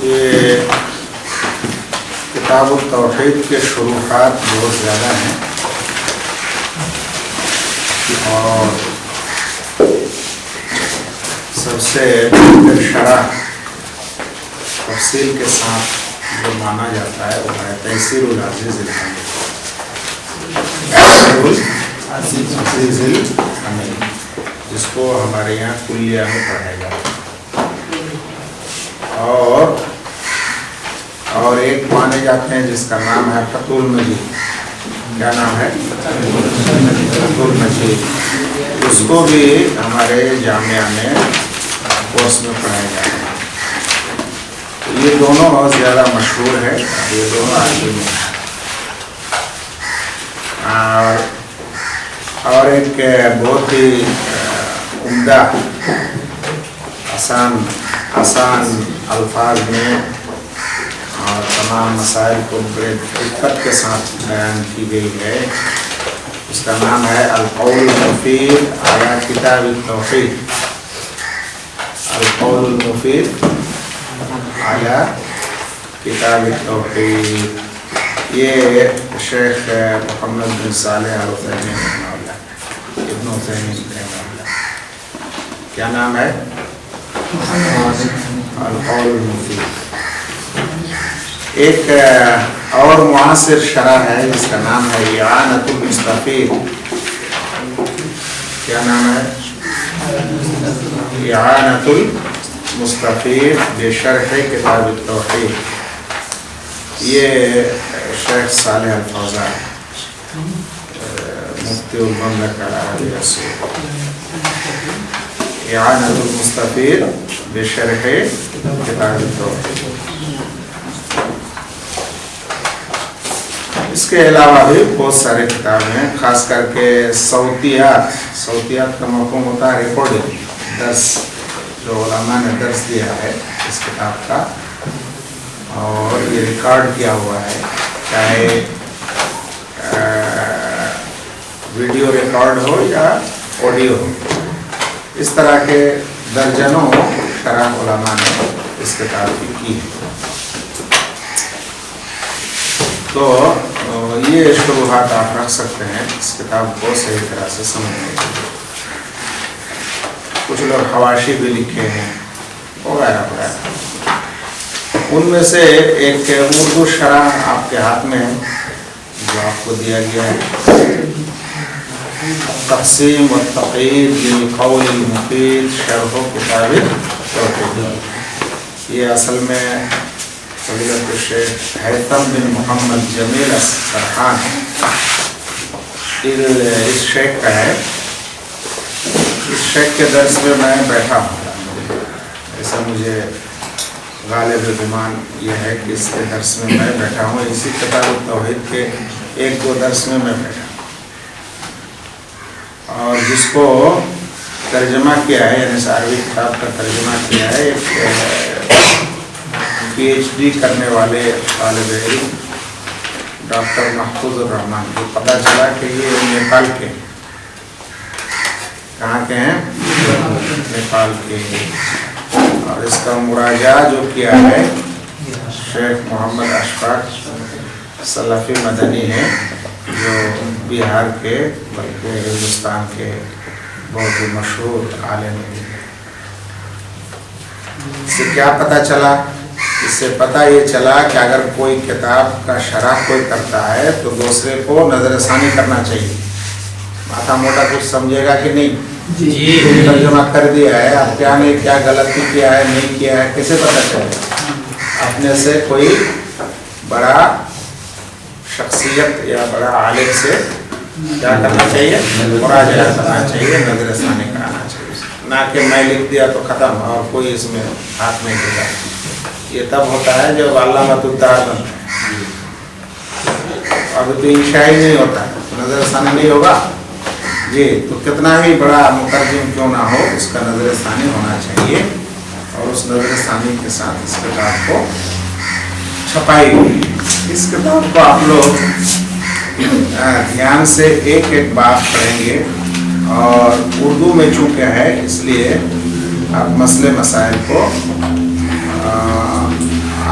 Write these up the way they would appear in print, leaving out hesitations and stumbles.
یہ کتاب التوحید کے شروحات بہت زیادہ ہیں اور سب سے بہتر شرح تفصیل کے ساتھ جو مانا جاتا ہے وہ ہے تیسیر العزیز الحمید، العزیز الحمید، جس کو ہمارے یہاں کلیہ میں پڑھایا جاتا ہے۔ اور ایک مانے جاتے ہیں جس کا نام ہے فتح المجید۔ کیا نام ہے؟ فتح المجید۔ اس کو بھی ہمارے جامعہ میں کورس میں پڑھایا جاتا ہے۔ یہ دونوں بہت زیادہ مشہور ہے، یہ دونوں عربی میں ہیں۔ اور ایک بہت ہی عمدہ آسان الفاظ میں اور تمام مسائل کو بڑے دقت کے ساتھ بیان کی گئی ہے، اس کا نام ہے القول المفید علی کتاب التوحید۔ القول المفید علی کتاب التوحید، یہ شیخ محمد بن صالح العثیمین رحمہ اللہ، ابن عثیمین رحمہ اللہ۔ کیا نام ہے؟ القول المفید۔ ایک اور معاصر شرح ہے جس کا نام ہے اعانۃ المستفید۔ کیا نام ہے؟ اعانۃ المستفید بشرح کتاب التوحید، یہ شیخ صالح الفوزان مفتی المملکہ العربیہ السعودیہ۔ اعانۃ المستفید بشرح کتاب التوحید۔ اس کے علاوہ بھی بہت سارے کتابیں ہیں، خاص کر کے صوتیات کا مفہوم ہوتا ہے ریکارڈنگ، درس جو علماء نے درس دیا ہے اس کتاب کا، اور یہ ریکارڈ کیا ہوا ہے، چاہے ویڈیو ریکارڈ ہو یا آڈیو ہو۔ اس طرح کے درجنوں شرح علماء نے اس کتاب کی ہے۔ تو یہ شروحات آپ رکھ سکتے ہیں اس کتاب کو صحیح طرح سے سمجھنے کے لیے۔ کچھ لوگ حواشی بھی لکھے ہیں وغیرہ وغیرہ۔ ان میں سے ایک اردو شرح آپ کے ہاتھ میں ہے جو آپ کو دیا گیا ہے، تقسیم والتقعید للقول المفید شرح کتاب التوحید۔ یہ اصل میں فضیلت الشیخ حیثم بن محمد جمیل السرحان اس شیخ کا ہے۔ اس شیخ کے درس میں میں بیٹھا ہوں، ایسا مجھے غالب گمان یہ ہے کہ اس کے درس میں میں بیٹھا ہوں، اسی کتاب التوحید کے ایک دو درس میں بیٹھا ہوں، اور جس کو ترجمہ کیا ہے، یعنی عربی کتاب کا ترجمہ کیا ہے ایک پی ایچ ڈی کرنے والے طالب علم ڈاکٹر محفوظ الرحمان۔ کو پتہ چلا کہ یہ نیپال کے، کہاں کے ہیں؟ نیپال کے۔ اور اس کا مراجعہ جو کیا ہے شیخ محمد اشفاق سلفی مدنی ہے، جو بہار کے بلکہ ہندوستان کے بہت ہی مشہور عالم ہیں۔ اس سے کیا پتہ چلا؟ اس سے پتہ یہ چلا کہ اگر کوئی کتاب کا شرح کوئی کرتا ہے تو دوسرے کو نظر ثانی کرنا چاہیے۔ ماتا موٹا کچھ سمجھے گا کہ نہیں؟ جی ترجمہ کر دیا ہے، اب کیا نہیں، کیا غلطی کیا ہے نہیں کیا ہے کیسے پتہ چلے گا؟ اپنے سے کوئی بڑا شخصیت یا بڑا عالم سے کیا کرنا چاہیے؟ مراجعہ کرنا چاہیے، نظر ثانی کرانا چاہیے، نہ کہ میں لکھ دیا تو ختم اور کوئی اس میں ہاتھ نہیں دے گا۔ یہ تب ہوتا ہے جب علامۃ الدار بنتا ہے، ابھی تو انشاء ہی نہیں ہوتا، نظر ثانی نہیں ہوگا جی، تو کتنا ہی بڑا مترجم کیوں نہ ہو اس کا نظر ثانی ہونا چاہیے، اور اس نظر ثانی کے ساتھ اس کتاب کو چھپائی ہوئی۔ اس کتاب کو آپ لوگ دھیان سے ایک ایک بات پڑھیں گے، اور اردو میں چونکہ ہے اس لیے آپ مسئلے مسائل کو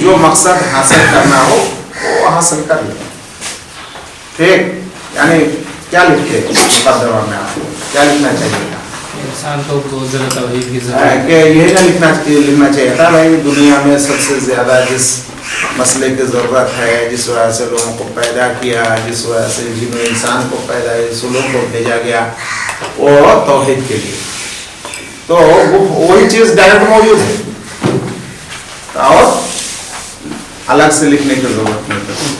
جو مقصد حاصل کرنا ہو وہ حاصل کر لے. ٹھیک, یعنی کیا لکھتے مقدمہ میں آپ کو کیا لکھنا چاہیے تھا؟ انسان کو توحید کی ضرورت کہ یہ نہ لکھنا چاہیے تھا بھائی دنیا میں سب سے زیادہ جس مسئلے کی ضرورت ہے, جس وجہ سے لوگوں کو پیدا کیا, جس وجہ سے جن انسان کو پیدا رسولوں کو بھیجا گیا, وہ توحید کے لیے. تو وہی چیز ڈائریکٹ موجود ہے اور الگ سے لکھنے کی ضرورت نہیں پڑتی.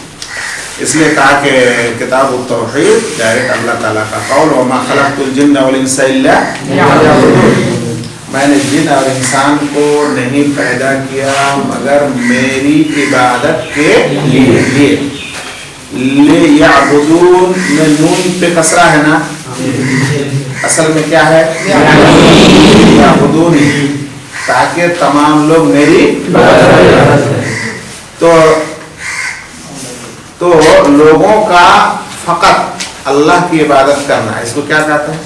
اس لیے کہا کہ کتاب التوحید ڈائریکٹ اللہ تعالیٰ کا قول, وما خلقت الجن والانس الا ليعبدون, میں نے جن اور انسان کو نہیں پیدا کیا مگر میری عبادت کے لیے. لیعبدون میں نون پہ کسرہ ہے نا, اصل میں کیا ہے لیعبدون, تاکہ تمام لوگ میری عبادت کریں. تو لوگوں کا فقط اللہ کی عبادت کرنا, اس کو کیا کہتے ہیں؟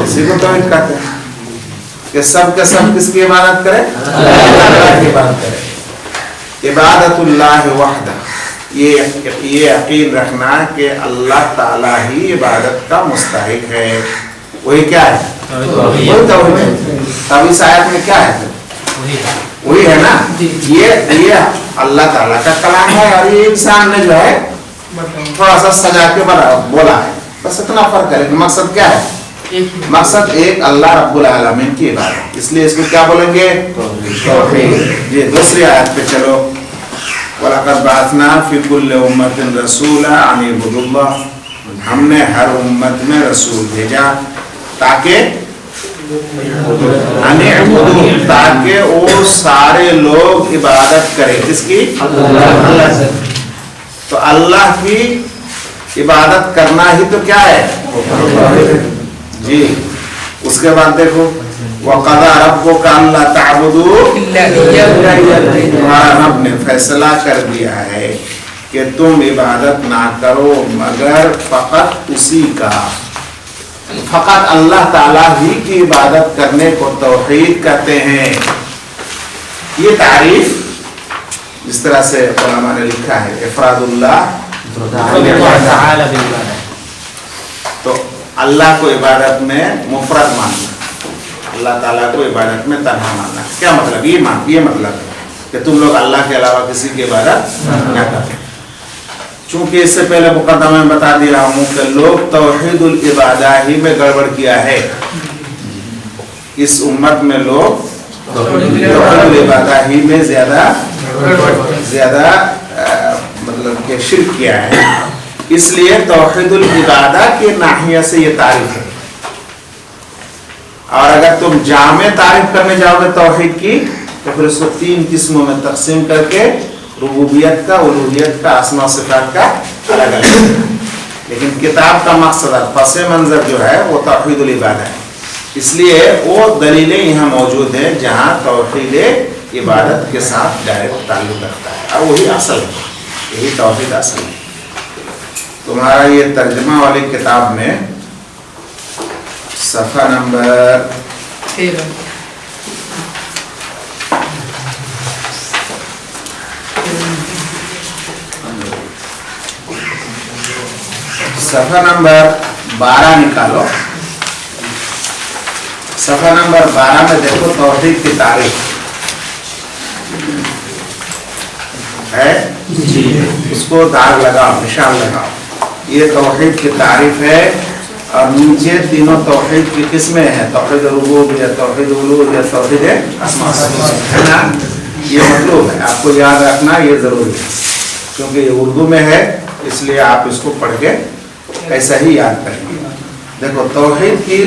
اسی کو توحید کہتے ہیں کہ سب کے سب کس کی عبادت کرے؟ اللہ کی عبادت کرے. عبادت اللہ وحدہ, یہ یقین رکھنا کہ اللہ تعالیٰ ہی عبادت کا مستحق ہے. وہی کیا ہے؟ وہی توحید ہے. اب اس آیت میں کیا ہے؟ وہی ہے نا, یہ اللہ تعالیٰ کا کلام ہے اور یہ انسان نے جو ہے تھوڑا سا سجا کے بولا ہے, بس اتنا فرق ہے. لیکن مقصد کیا ہے؟ مقصد ایک اللہ رب العالمین کی عبادت. اس لیے اس کو کیا بولیں گے؟ توحید. جی دوسری آیت پہ چلو. وَلَقَدْ بَعَثْنَا فِي كُلِّ أُمَّةٍ رَسُولًا أَنِ اعْبُدُوا اللَّهَ, ہم نے ہر امت میں رسول بھیجا تاکہ تاکہ وہ سارے لوگ عبادت کریں. کس کی؟ اللہ سے. تو اللہ کی عبادت کرنا ہی تو کیا ہے جی. اس کے بعد دیکھو وَقَضَىٰ رَبُّكَ أَلَّا تَعْبُدُوا إِلَّا إِيَّاهُ, تمہارا رب نے فیصلہ کر دیا ہے کہ تم عبادت نہ کرو مگر فقط اسی کا. فقط اللہ تعالیٰ ہی کی عبادت کرنے کو توحید کہتے ہیں. یہ تعریف جس طرح سے علماء نے لکھا ہے افراد اللہ تو اللہ کو عبادت میں مفرد ماننا, اللہ تعالیٰ کو عبادت میں تنہا ماننا. کیا مطلب؟ یہ مطلب ہے کہ تم لوگ اللہ کے علاوہ کسی کی عبادت نہ کریں. چونکہ اس سے پہلے مقدمہ میں بتا دیا ہوں کہ لوگ توحید العبادہ ہی میں گڑبڑ کیا ہے. اس امت میں لوگ توحید العبادہ ہی میں زیادہ مطلب کہ شرک کیا ہے. اس لیے توحید العبادہ کے ناحیہ سے یہ تعریف ہے. اور اگر تم جامع تعریف کرنے جاؤ گے توحید کی تو پھر اس کو 3 قسموں میں تقسیم کر کے ربوبیت کا, الوہیت کا, اسماء و صفات کا الگ الگ. لیکن کتاب کا مقصد پس منظر جو ہے وہ توحید العبادہ ہے. اس لیے وہ دلیلیں یہاں موجود ہیں جہاں توحید عبادت کے ساتھ ڈائریکٹ تعلق رکھتا ہے اور وہی اصل ہے, یہی توحید اصل ہے. تمہارا یہ ترجمہ والی کتاب میں صفحہ نمبر 13 صفحہ نمبر 12 نکالو. صفحہ نمبر 12 میں دیکھو توحید کی تعریف ہے جی. اس کو داغ لگاؤ, نشان لگاؤ. یہ توحید کی تعریف ہے اور نیچے تینوں توحید کی قسمیں ہیں, توحید ربوبیت, توحید الوہیت, توحید اسماء و صفات, ہے نا. یہ مطلوب ہے, آپ کو یاد رکھنا یہ ضروری ہے کیونکہ یہ اردو میں ہے, اس لیے آپ اس کو پڑھ کے ایسا ہی یاد کریں گے. دیکھو توحید کی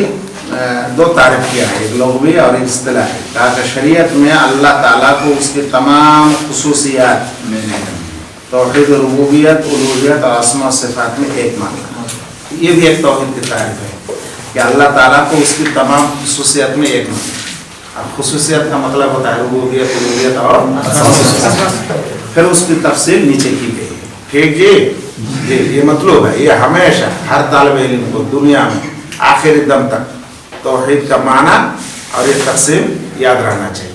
2 تعریف کیا ہے, ایک لغوی اور ایک اصطلاحی. کہا کہ شریعت میں اللہ تعالیٰ کو اس کے تمام خصوصیات میں توحید ربوبیت, الوہیت اور اسماء و صفات میں ایک ماننا. یہ بھی ایک توحید کی تعریف ہے کہ اللہ تعالیٰ کو اس کی تمام خصوصیات میں ایک ماننا. اب خصوصیت کا مطلب ہوتا ہے ربوبیت, الوہیت اور اسماء و صفات. پھر اس کی تفصیل نیچے کی گئی ہے. ٹھیک جی جی, یہ مطلوب ہے. یہ ہمیشہ ہر طالب علم کو دنیا میں آخری دم تک توحید کا معنی اور یہ تقسیم یاد رہنا چاہیے.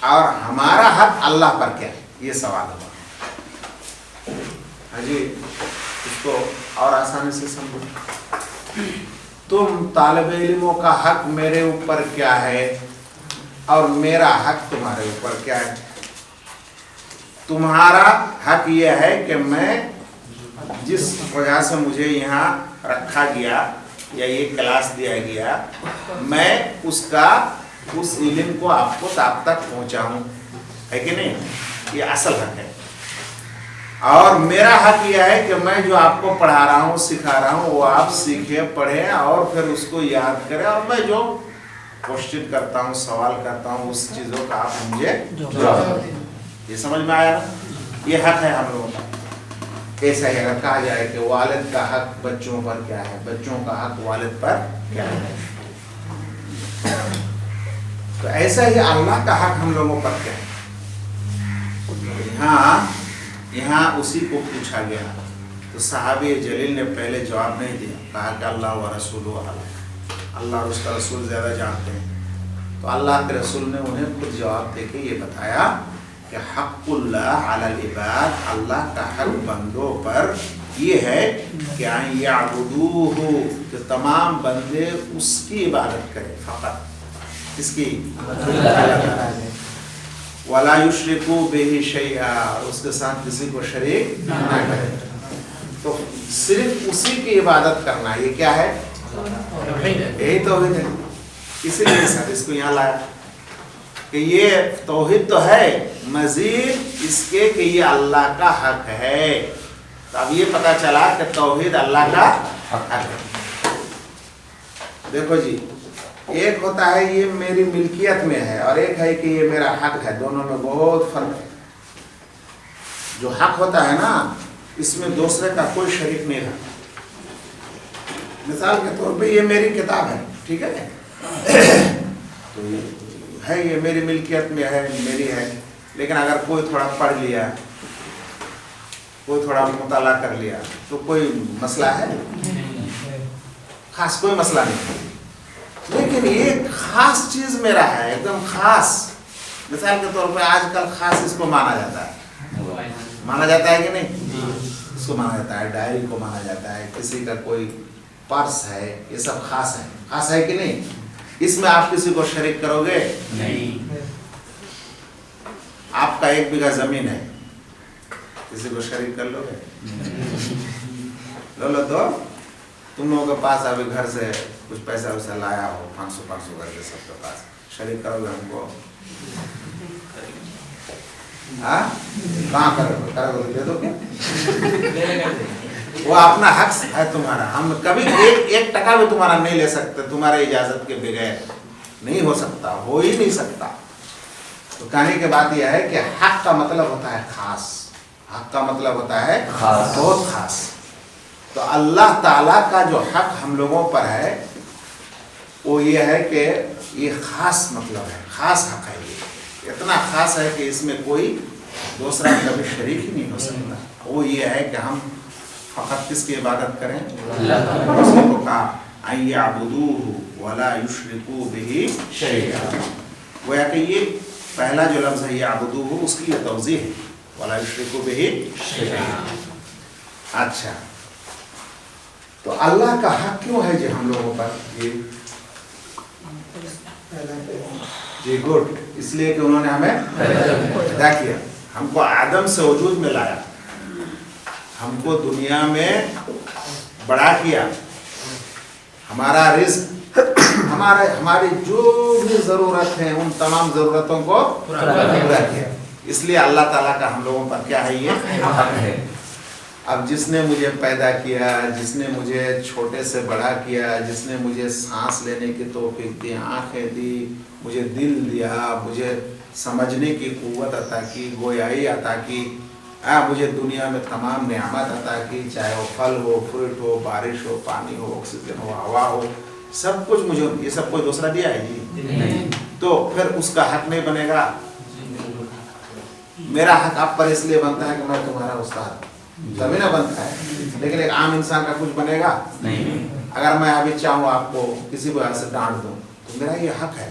اور ہمارا حق اللہ پر کیا ہے، یہ سوال ہوا۔ ہاں جی، اس کو اور آسانی سے سمجھو۔ تم طالب علموں کا حق میرے اوپر کیا ہے اور میرا حق تمہارے اوپر کیا ہے؟ تمہارا حق یہ ہے کہ میں جس وجہ سے مجھے یہاں رکھا گیا یا یہ کلاس دیا گیا، میں اس علم کو آپ کو آپ تک پہنچاؤں، ہے کہ نہیں؟ یہ اصل حق ہے۔ اور میرا حق یہ ہے کہ میں جو آپ کو پڑھا رہا ہوں، سکھا رہا ہوں، وہ آپ سیکھیں، پڑھیں اور پھر اس کو یاد کریں، اور میں جو کوشچن کرتا ہوں، سوال کرتا ہوں، اس چیزوں کا آپ مجھے جواب دیں۔ یہ سمجھ میں آیا؟ یہ حق ہے ہم لوگوں کا۔ ایسا ہی اگر کہا جائے کہ والد کا حق بچوں پر کیا ہے، بچوں کا حق والد پر کیا ہے، تو ایسا ہی اللہ کا حق ہم لوگوں پر کیا ہے۔ یہاں اسی کو پوچھا گیا تو صحابی جلیل نے پہلے جواب نہیں دیا، کہا کہ اللہ و رسولہ اعلم، اللہ اور اس کا رسول زیادہ جانتے ہیں۔ تو اللہ کے رسول نے انہیں خود جواب دے کے یہ بتایا کہ حق اللہ علی العباد، اللہ کا حق بندوں پر یہ ہے کہ ان یعبدوہ، کہ تمام بندے اس کی عبادت کریں، فقط اس کی، وَلَا يُشْرِكُوا بِهِ شَيْئًا، اس کے ساتھ کسی کو شریک نہ کریں۔ تو صرف اسی کی عبادت کرنا، یہ کیا ہے؟ یہی توحید ہے۔ اسی لیے سب اس کو یہاں لایا کہ یہ توحید تو ہے، مزید اس کے کہ یہ اللہ کا حق ہے۔ تو اب یہ پتا چلا کہ توحید اللہ کا حق ہے۔ دیکھو جی، ایک ہوتا ہے یہ میری ملکیت میں ہے، اور ایک ہے کہ یہ میرا حق ہے، دونوں میں بہت فرق ہے۔ جو حق ہوتا ہے نا، اس میں دوسرے کا کوئی شریک نہیں رہتا۔ مثال کے طور پہ یہ میری کتاب ہے، ٹھیک ہے، تو ہے یہ میری ملکیت میں ہے، میری ہے، لیکن اگر کوئی تھوڑا پڑھ لیا، کوئی تھوڑا مطالعہ کر لیا تو کوئی مسئلہ ہے؟ خاص کوئی مسئلہ نہیں، لیکن یہ خاص چیز میرا ہے، ایک دم خاص۔ مثال کے طور پہ آج کل خاص اس کو مانا جاتا ہے، مانا جاتا ہے کہ نہیں؟ اس کو مانا جاتا ہے، ڈائری کو مانا جاتا ہے، کسی کا کوئی پرس ہے، یہ سب خاص ہے، خاص ہے کہ نہیں؟ اس میں آپ کسی کو شریک کرو گے نہیں۔ آپ کا 1 بیگھہ زمین ہے، کسی کو شریک کر لو گے؟ لو تو تم لوگوں کے پاس ابھی گھر سے کچھ پیسہ ویسا لایا ہو، 500 کر کے سب کے پاس، شریک کرو گے ہم کو؟ کہاں کرو گے؟ دے دو گے؟ وہ اپنا حق ہے تمہارا، ہم کبھی ایک ٹکا بھی تمہارا نہیں لے سکتے، تمہارے اجازت کے بغیر نہیں ہو سکتا، ہو ہی نہیں سکتا۔ تو کہنے کے بعد یہ ہے کہ حق کا مطلب ہوتا ہے خاص، حق کا مطلب ہوتا ہے بہت خاص۔ تو اللہ تعالیٰ کا جو حق ہم لوگوں پر ہے وہ یہ ہے کہ یہ خاص مطلب ہے، خاص حق ہے، یہ اتنا خاص ہے کہ اس میں کوئی دوسرا کبھی شریک ہی نہیں ہو سکتا۔ وہ یہ ہے کہ ہم فقط کس کی عبادت کریں؟ اس کو کہا ان یعبدوہ ولا یشرکوا بہ شیئا، گویا کہ یہ پہلا جو لفظ ہے یعبدوہ، اس کی یہ توضیح ہے، ولا یشرکوا بہ شیئا۔ اچھا، تو اللہ کا حق کیوں ہے جی ہم لوگوں پر؟ جی گڈ، اس لیے کہ انہوں نے ہمیں پیدا کیا، ہم کو آدم سے وجود میں لایا، ہم کو دنیا میں بڑا کیا، ہمارا رزق، ہماری جو بھی ضرورت ہے ان تمام ضرورتوں کو پورا کیا۔ اس لیے اللہ تعالیٰ کا ہم لوگوں پر کیا ہے؟ یہ حق ہے۔ اب جس نے مجھے پیدا کیا، جس نے مجھے چھوٹے سے بڑا کیا، جس نے مجھے سانس لینے کی توفیق دی، آنکھیں دی، مجھے دل دیا، مجھے سمجھنے کی قوت عطا کی، گویائی عطا کی، مجھے دنیا میں تمام نعمت عطا کی، چاہے وہ پھل ہو، فروٹ ہو، بارش ہو، پانی ہو، آکسیجن ہو، ہوا ہو، سب کچھ مجھے، یہ سب کوئی دوسرا دیا ہے جی؟ تو پھر اس کا حق نہیں بنے گا؟ میرا حق آپ پر اس لیے بنتا ہے کہ میں تمہارا استاد، تبھی نہ بنتا ہے، لیکن ایک عام انسان کا کچھ بنے گا نہیں۔ اگر میں ابھی چاہوں آپ کو کسی وجہ سے ڈانٹ دوں تو میرا یہ حق ہے،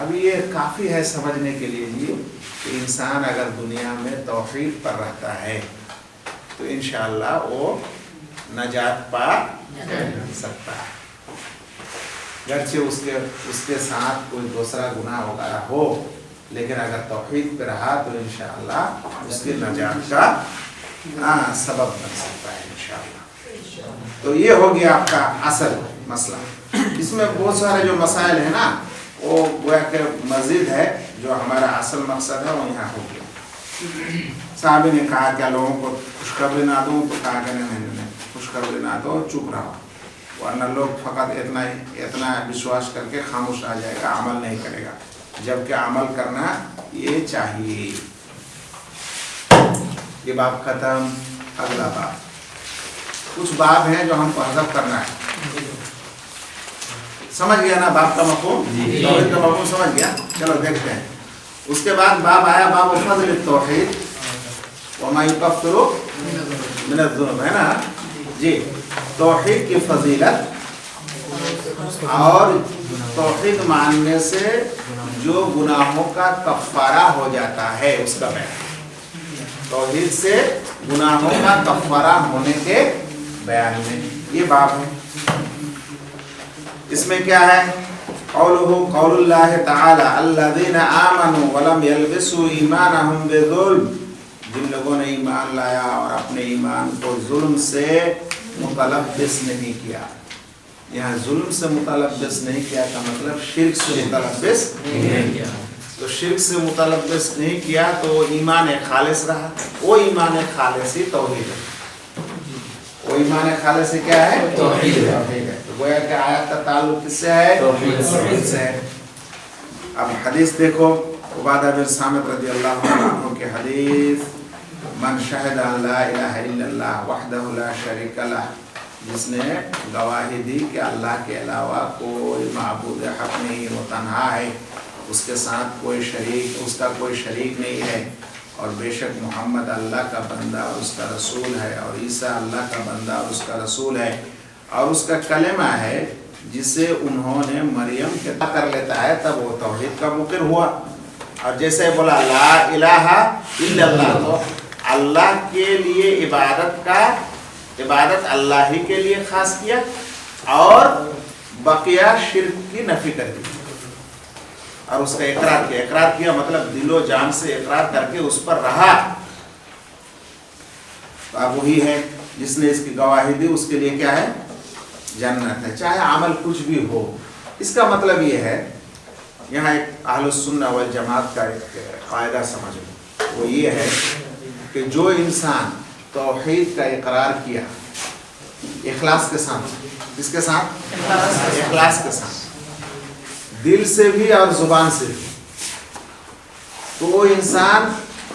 اب یہ کافی ہے سمجھنے کے لیے جی کہ انسان اگر دنیا میں توحید پر رہتا ہے تو انشاءاللہ وہ نجات پا سکتا ہے، گرچہ اس کے ساتھ کوئی دوسرا گناہ وغیرہ ہو، لیکن اگر توحید پہ رہا تو انشاءاللہ اس کی نجات کا سبب بن سکتا ہے انشاءاللہ۔ تو یہ ہو گیا آپ کا اصل مسئلہ۔ اس میں بہت سارے جو مسائل ہیں نا وہ گویا کہ مزید ہے، جو ہمارا اصل مقصد ہے وہ یہاں ہو گیا۔ صحابی نے کہا کیا لوگوں کو خوشخبری نہ دوں؟ تو کہا کہ نہیں، خوشخبری نہ دو، چپ رہو، ورنہ لوگ فقط اتنا وشواس کر کے خاموش آ جائے گا، عمل نہیں کرے گا، جبکہ عمل کرنا یہ چاہیے۔ یہ باب ختم، اگلا باب۔ کچھ باب ہیں جو ہم کو حذف کرنا ہے، سمجھ گیا نا باب کا مفہوم؟ توحید کا مفہوم سمجھ گیا؟ چلو دیکھتے ہیں۔ اس کے بعد باب آیا باب فضل التوحید وما یکفر من الذنوب، ہے نا جی؟ توحید کی فضیلت اور توحید ماننے سے جو گناہوں کا کفارہ ہو جاتا ہے اس کا بیان۔ توحید سے گناہوں کا کفارہ ہونے کے بیان میں یہ باب ہے۔ اس میں کیا ہے؟ قولہ قول اللہ تعالی الذین آمنوا ولم یلبسوا ایمانہم بظلم، جن لوگوں نے ایمان لایا اور اپنے ایمان کو ظلم سے متلبس نہیں کیا۔ یہاں ظلم سے متلبس نہیں کیا کا مطلب شرک سے متلبس نہیں کیا۔ تو شرک سے متلبس نہیں کیا تو ایمان خالص رہا، وہ ایمان خالص ہی توحید ہے۔ وہ ایمان خالص کیا ہے؟ توحید ہے۔ تو گویا کہ آیت کا تعلق کس سے ہے؟ توحید سے ہے۔ اب حدیث دیکھو، عبادہ بن صامت رضی اللہ عنہ کی حدیث، من شہد ان لا الہ الا اللہ وحدہ لا شریک لہ، جس نے گواہی دی کہ اللہ کے علاوہ کوئی معبود حق نہیں، وہ تنہا ہے، اس کے ساتھ کوئی شریک، اس کا کوئی شریک نہیں ہے، اور بے شک محمد اللہ کا بندہ اور اس کا رسول ہے، اور عیسیٰ اللہ کا بندہ اور اس کا رسول ہے، اور اس کا کلمہ ہے جسے انہوں نے مریم کے کر لیتا ہے، تب وہ توحید کا مقر ہوا۔ اور جیسے بولا لا الہ الا اللہ، تو اللہ کے لیے عبادت اللہ ہی کے لیے خاص کیا، اور بقیہ شرک کی نفی کر دی، اور اس کا اقرار کیا مطلب دل و جان سے اقرار کر کے اس پر رہا۔ تو اب وہی ہے جس نے اس کی گواہی دی، اس کے لیے کیا ہے؟ جنت ہے، چاہے عمل کچھ بھی ہو۔ اس کا مطلب یہ ہے، یہاں ایک اہل السنہ والجماعت کا ایک قاعدہ سمجھ لو، وہ یہ ہے کہ جو انسان توحید کا اقرار کیا اخلاص کے ساتھ، اس کے ساتھ اخلاص کے ساتھ، دل سے بھی اور زبان سے بھی، تو وہ انسان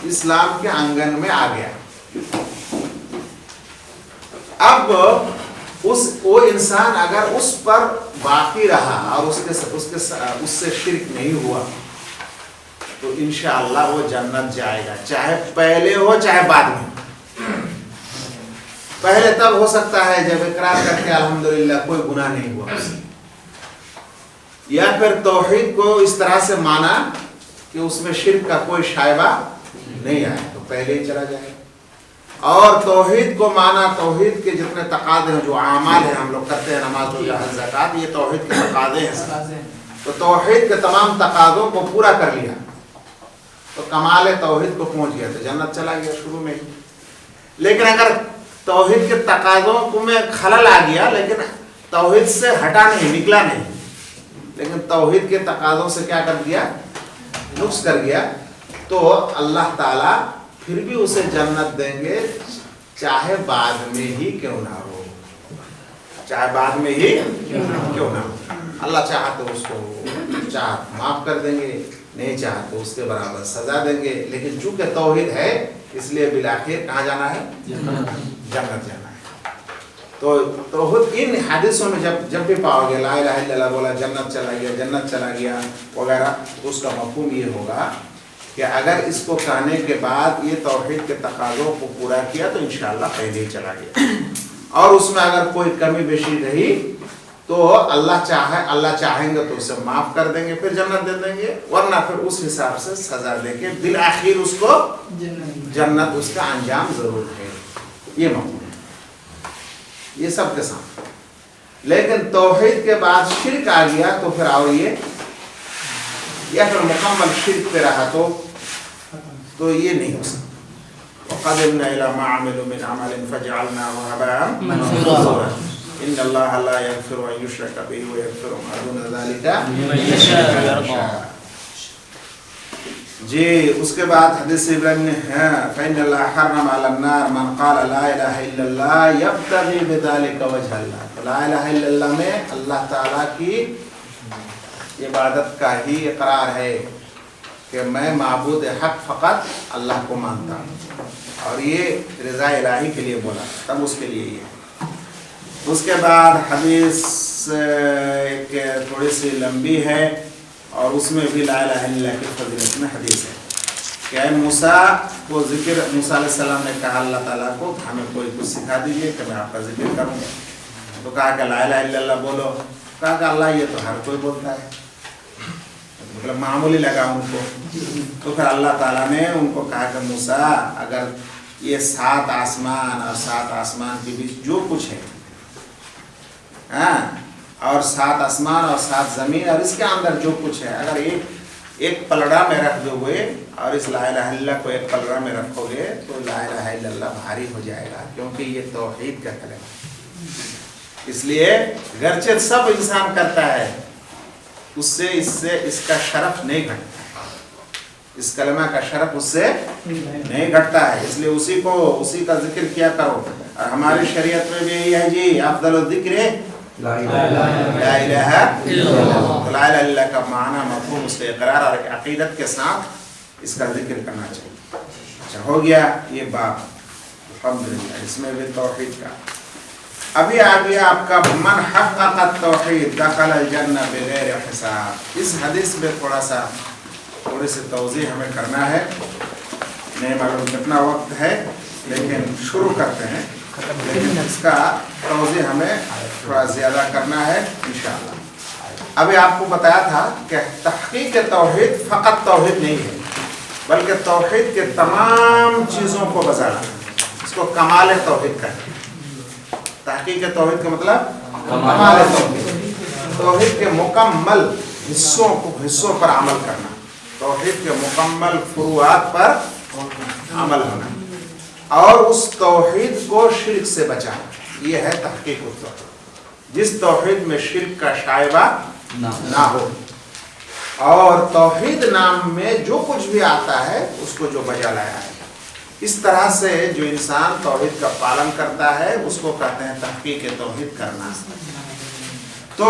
اسلام کے آنگن میں آ گیا۔ اب وہ انسان اگر اس پر باقی رہا اور اس سے شرک نہیں ہوا تو انشاءاللہ وہ جنت جائے گا، چاہے پہلے ہو چاہے بعد میں۔ پہلے تب ہو سکتا ہے جب اقرار کر کے الحمدللہ کوئی گناہ نہیں ہوا اس سے، یا پھر توحید کو اس طرح سے مانا کہ اس میں شرک کا کوئی شائبہ نہیں آئے تو پہلے ہی چلا جائے۔ اور توحید کو مانا، توحید کے جتنے تقاضے ہیں، جو اعمال ہیں ہم لوگ کرتے ہیں، نماز روزہ حج زکوٰۃ، یہ توحید کے تقاضے ہیں، تو توحید کے تمام تقاضوں کو پورا کر لیا تو کمال توحید کو پہنچ گیا، تو جنت چلا گیا شروع میں ہی۔ لیکن اگر توحید کے تقاضوں کو میں خلل آ گیا، لیکن توحید سے ہٹا نہیں، نکلا نہیں، لیکن توحید کے تقاضوں سے کیا کر دیا؟ نقص کر گیا، تو اللہ تعالیٰ پھر بھی اسے جنت دیں گے، چاہے بعد میں ہی کیوں نہ ہو، چاہے بعد میں ہی کیوں نہ ہو۔ اللہ چاہا تو اس کو چاہا معاف کر دیں گے، نہیں چاہا تو اس کے برابر سزا دیں گے، لیکن چونکہ توحید ہے اس لیے بالآخر کہاں جانا ہے؟ جنت جانا ہے۔ تو توحید ان حدیثوں میں جب بھی پاؤ گے لا الہ الا اللہ بولا جنت چلا گیا وغیرہ، تو اس کا مفہوم یہ ہوگا کہ اگر اس کو کہنے کے بعد یہ توحید کے تقاضوں کو پورا کیا تو انشاءاللہ پہلے ہی چلا گیا، اور اس میں اگر کوئی کمی بیشی رہی تو اللہ چاہیں گے تو اسے معاف کر دیں گے، پھر جنت دے دیں گے، ورنہ پھر اس حساب سے سزا دے کے بالآخر اس کو جنت اس کا انجام ضرور ہے۔ یہ مفہوم ہے یہ سب کے سامنے۔ لیکن توحید کے بعد شرک آ گیا تو پھر اور یہ یا پھر مکمل شرک پہ رہا تو یہ نہیں ہو سکتا۔ وَقَدِمْنَا إِلَى مَا عَمِلُوا مِنْ عَمَلٍ فَجَعَلْنَاهُ هَبَاءً مَنْثُورًا إِنَّ اللَّهَ لَا يَغْفِرُ أَن يُشْرَكَ بِهِ وَيَغْفِرُ مَا دُونَ ذَلِكَ لِمَن يَشَاءُ۔ جی اس کے بعد حدیث ابراہیم نے فإن اللہ حرم علی النار من قال لا الہ الا اللہ یبتغی بذلک وجہ اللہ۔ لا الہ الا اللہ میں اللہ تعالیٰ کی عبادت کا ہی اقرار ہے کہ میں معبود حق فقط اللہ کو مانتا ہوں، اور یہ رضا الہی کے لیے بولا تب اس کے لیے یہ۔ اس کے بعد حدیث ایک تھوڑی سی لمبی ہے اور اس میں بھی لا الہ الا اللہ کی فضیلت میں حدیث ہے کہ موسیٰ کو ذکر، موسیٰ علیہ السلام نے کہا اللہ تعالیٰ کو ہمیں کوئی کچھ سکھا دیجئے کہ میں آپ کا ذکر کروں، تو کہا کہ لا الہ الا اللہ بولو، کہا کہ اللہ یہ تو ہر کوئی بولتا ہے، مطلب معمولی لگا ان کو۔ تو پھر اللہ تعالیٰ نے ان کو کہا کہ موسیٰ اگر یہ 7 آسمان اور 7 آسمان کے بیچ جو کچھ ہے اور 7 آسمان اور 7 زمین اور اس کے اندر جو کچھ ہے، اگر ایک پلڑا میں رکھ دو گے اور اس لا الہ الا اللہ کو ایک پلڑا میں رکھو گے تو لا الہ الا اللہ بھاری ہو جائے گا، کیونکہ یہ توحید کا کلمہ۔ اس لیے گرچہ سب انسان کرتا ہے، اس سے اس کا شرف نہیں گھٹتا، اس کلمہ کا شرف اس سے نہیں گھٹتا ہے، اس لیے اسی کا ذکر کیا کرو۔ اور ہماری شریعت میں بھی یہی ہے جی، افضل الذکر لا الہ الا اللہ۔ لا الہ الا اللہ کا معنی مفہوم اس کے اقرار اور عقیدت کے ساتھ اس کا ذکر کرنا چاہیے۔ اچھا ہو گیا یہ باب الحمدللہ، اس میں بھی توحید کا۔ ابھی آگے آپ کا من حقق التوحید دخل الجنہ بغیر حساب۔ اس حدیث میں تھوڑی سی توضیح ہمیں کرنا ہے، نہیں معلوم کتنا وقت ہے لیکن شروع کرتے ہیں، لیکن اس کا توضیح ہمیں تھوڑا زیادہ کرنا ہے انشاءاللہ۔ ابھی آپ کو بتایا تھا کہ تحقیق توحید فقط توحید نہیں ہے، بلکہ توحید کے تمام چیزوں کو بتانا، اس کو کمال توحید کہتے ہیں۔ تحقیق توحید کا مطلب کمال توحید، توحید کے مکمل حصوں پر عمل کرنا، توحید کے مکمل فروعات پر عمل ہونا، اور اس توحید کو شرک سے بچانا، یہ ہے تحقیق التوحید۔ جس توحید میں شرک کا شائبہ نہ ہو، اور توحید نام میں جو کچھ بھی آتا ہے اس کو جو بجا لایا ہے، اس طرح سے جو انسان توحید کا پالن کرتا ہے اس کو کہتے ہیں تحقیق توحید کرنا۔ تو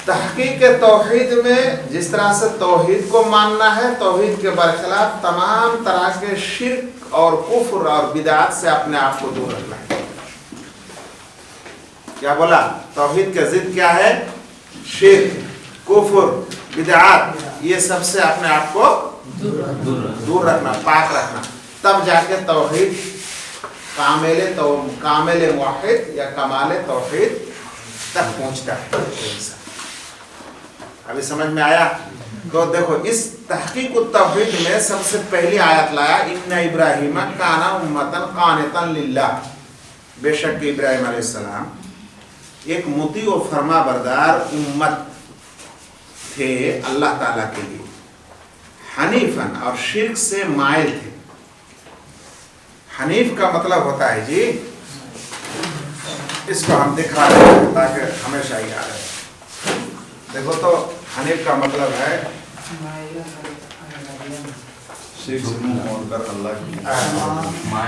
تحقیق توحید میں جس طرح سے توحید کو ماننا ہے، توحید کے برخلاف تمام طرح کے شرک اور کفر اور بدعات سے اپنے آپ کو دور رکھنا ہے۔ کیا بولا؟ توحید کے ضد کیا ہے؟ شرک، کفر، بدعات، یہ سب سے اپنے آپ کو دور رکھنا، پاک رکھنا، تب جا کے توحید کامل موحد یا کمال توحید تک پہنچتا ہے۔ ابھی سمجھ میں آیا؟ تو دیکھو اس تحقیق التوحید میں سب سے پہلی آیت لایا ان ابراہیم کان امۃ قانتا للہ۔ بے شک ابراہیم علیہ السلام ایک مطیع و فرما بردار امت تھے اللہ تعالیٰ کے لیے، حنیفاً اور شرک سے مائل تھے۔ حنیف کا مطلب ہوتا ہے جی، اس کو ہم دکھا رہے ہیں تاکہ ہمیشہ یاد رہے۔ دیکھو تو حنیف کا مطلب ہے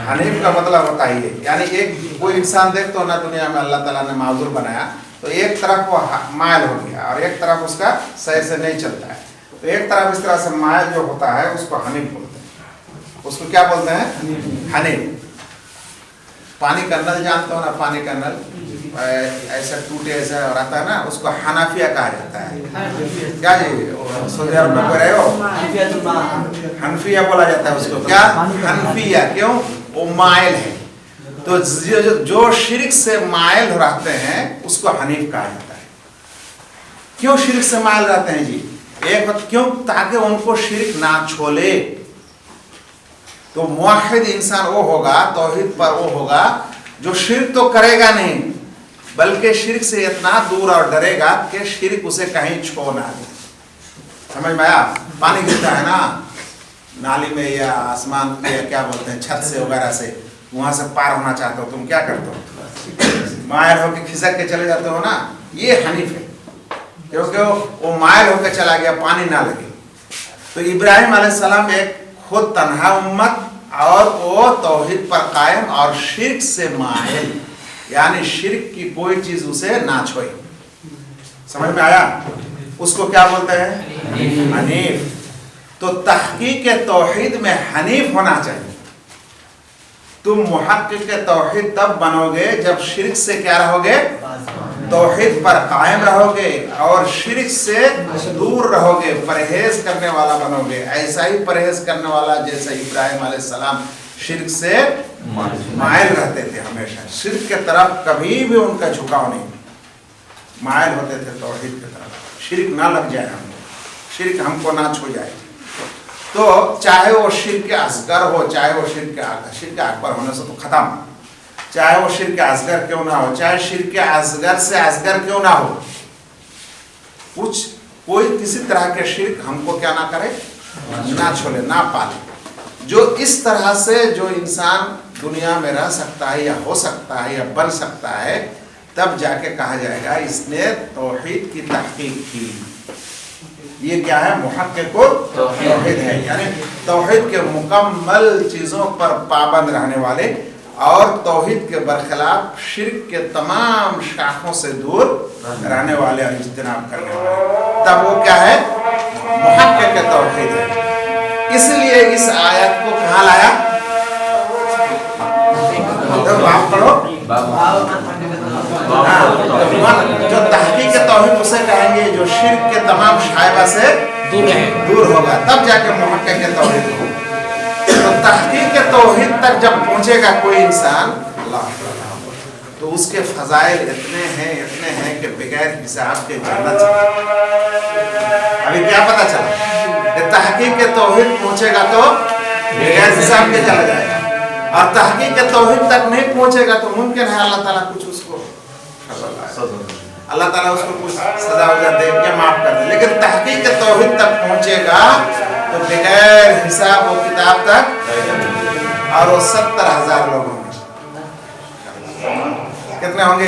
حنیف کا مطلب ہوتا ہے یہ، یعنی ایک کوئی انسان دیکھتے ہو نا دنیا میں اللہ تعالیٰ نے معذور بنایا تو ایک طرف وہ مائل ہو گیا اور ایک طرف اس کا صحیح سے نہیں چلتا ہے، تو ایک طرف اس طرح سے مائل جو ہوتا ہے اس کو حنیف بولتے ہیں۔ اس کو کیا بولتے ہیں؟ حنیف۔ پانی کا نل جانتے ہو نا، پانی کا نل ایسا ٹوٹے ایسا رہتا ہے نا، اس کو حنفیہ کہا جاتا ہے۔ کیا جی سعودی عرب میں رہے ہو؟ حنفیہ بولا جاتا ہے اس کو۔ کیا حنفیہ؟ کیوں؟ وہ مائل ہے، تو جو شرک سے مائل رہتے ہیں اس کو حنیف کہا جاتا ہے. کیوں شرک سے مائل رہتے ہیں جی؟ ایک وقت کیوں؟ تاکہ ان کو شرک نہ چھولے. تو موحد انسان وہ ہوگا، توحید پر وہ ہوگا جو شرک تو کرے گا نہیں، بلکہ شرک سے اتنا دور اور ڈرے گا کہ شرک اسے کہیں چھو نہ دے. سمجھ میں آیا؟ پانی گرتا ہے نا نالی میں یا آسمان پہ یا کیا بولتے ہیں چھت سے وغیرہ سے، وہاں سے پار ہونا چاہتے ہو، تم کیا کرتے ہو؟ مائل ہو کے کھسک کے چلے جاتے ہو نا. یہ حنیف ہے کیونکہ وہ مائل ہو کے چلا گیا، پانی نہ لگے. تو ابراہیم علیہ السلام ایک خود تنہا امت اور وہ توحید پر قائم اور شرک سے مائل، یعنی شرک کی کوئی چیز اسے نہ چھوئے. سمجھ میں آیا؟ اس کو کیا بولتے ہیں؟ حنیف. تو تحقیق توحید میں حنیف ہونا چاہیے. تم محقق توحید تب بنو گے جب شرک سے کیا رہو گے؟ توحید پر قائم رہو گے اور شرک سے دور رہو گے، پرہیز کرنے والا بنو گے. ایسا ہی پرہیز کرنے والا جیسا ابراہیم علیہ السلام شرک سے مائل رہتے تھے، ہمیشہ شرک کے طرف کبھی بھی ان کا جھکاؤ نہیں، مائل ہوتے تھے توحید کی طرف. شرک نہ لگ جائے ہم کو، شرک ہم کو نہ چھو جائے. تو چاہے وہ شرک اصغر ہو، چاہے وہ شرک اکبر ہونے سے تو ختم، چاہے وہ شرک اصغر کیوں نہ ہو، چاہے شرک اصغر سے اصغر کیوں نہ ہو، کچھ کوئی کسی طرح کے شرک ہم کو کیا نہ کرے، نہ چھولے، نہ پالے. جو اس طرح سے جو انسان دنیا میں رہ سکتا ہے یا ہو سکتا ہے یا بن سکتا ہے، تب جا کے کہا جائے گا اس نے توحید کی تحقیق کی. یہ کیا ہے؟ محقق توحید ہے، یعنی توحید کے مکمل چیزوں پر پابند رہنے والے اور توحید کے برخلاف شرک کے تمام شاخوں سے دور رہنے والے اور اجتناب کرنے والے. تب وہ کیا ہے؟ محقق توحید ہے. اس لیے اس آیت کو کہاں لایا؟ آپ پڑھو. جو تحقیق توحید اسے کہیں گے جو شرک کے تمام شائبہ سے دور ہوگا، تب جا کے محقق توحید ہوگا. تو تحقیق توحید تک جب پہنچے گا کوئی انسان اللہ تو اس کے فضائل اتنے ہیں کہ بغیر حساب کے جنت. ابھی کیا پتا چلا کہ تحقیق توحید پہنچے گا تو بغیر حساب کے چلا جائے گا، اور تحقیق توحید تک نہیں پہنچے گا تو ممکن ہے اللہ تعالیٰ کچھ اس کو اللہ تعالیٰ اس کو کچھ سزا وجہ دے کے معاف کر دے. لیکن تحقیق توحید تک پہنچے گا تو بغیر حساب و کتاب تک، اور وہ 70,000 لوگ ہوں گے. کتنے ہوں گے؟